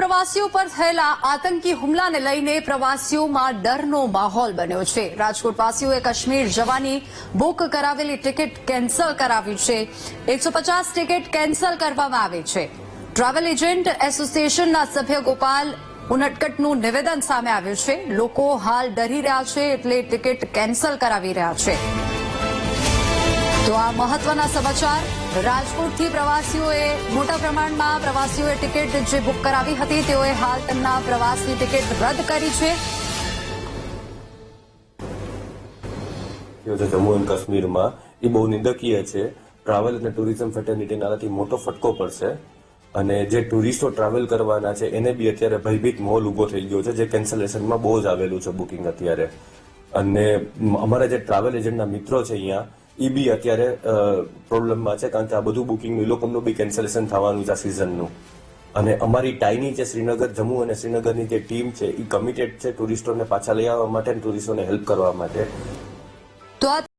પ્રવાસીઓ પર થયેલા આતંકી હુમલાને લઈને પ્રવાસીઓમાં ડરનો માહોલ બન્યો છે. રાજકોટવાસીઓએ કાશ્મીર જવાની બુક કરાવેલી ટિકિટ કેન્સલ કરાવી છે. 150 ટિકિટ કેન્સલ કરવામાં આવી છે. ટ્રાવેલ એજન્ટ એસોસિએશનના સભ્ય ગોપાલ ઉનટકટનું નિવેદન સામે આવ્યું છે. લોકો હાલ ડરી રહ્યા છે એટલે ટિકિટ કેન્સલ કરાવી રહ્યા છે. તો આ મહત્વના સમાચાર. રાજકોટથી મોટા પ્રમાણમાં પ્રવાસીઓએ ટિકિટ જે બુક કરાવી હતી તેઓએ હાલ તેમના પ્રવાસની ટિકિટ રદ કરી છે. જમ્મુ અને કાશ્મીરમાં એ બહુ નિંદકીય છે. ટ્રાવેલ અને ટુરિઝમ ફેટર્નિટીને આનાથી મોટો ફટકો પડશે અને જે ટુરિસ્ટો ટ્રાવેલ કરવાના છે એને બી અત્યારે ભયભીત માહોલ ઉભો થઈ ગયો છે, જે કેન્સલેશનમાં બહુ જ આવેલું છે બુકિંગ અત્યારે. અને અમારા જે ટ્રાવેલ એજન્ટના મિત્રો છે અહીંયા એ બી અત્યારે પ્રોબ્લેમમાં છે, કારણ કે આ બધું બુકિંગ એ લોકોનું બી કેન્સલેશન થવાનું છે આ સિઝનનું. અને અમારી ટાઈની જે શ્રીનગર, જમ્મુ અને શ્રીનગરની જે ટીમ છે એ કમિટેડ છે ટુરિસ્ટોને પાછા લઈ આવવા માટે અને ટુરિસ્ટોને હેલ્પ કરવા માટે. તો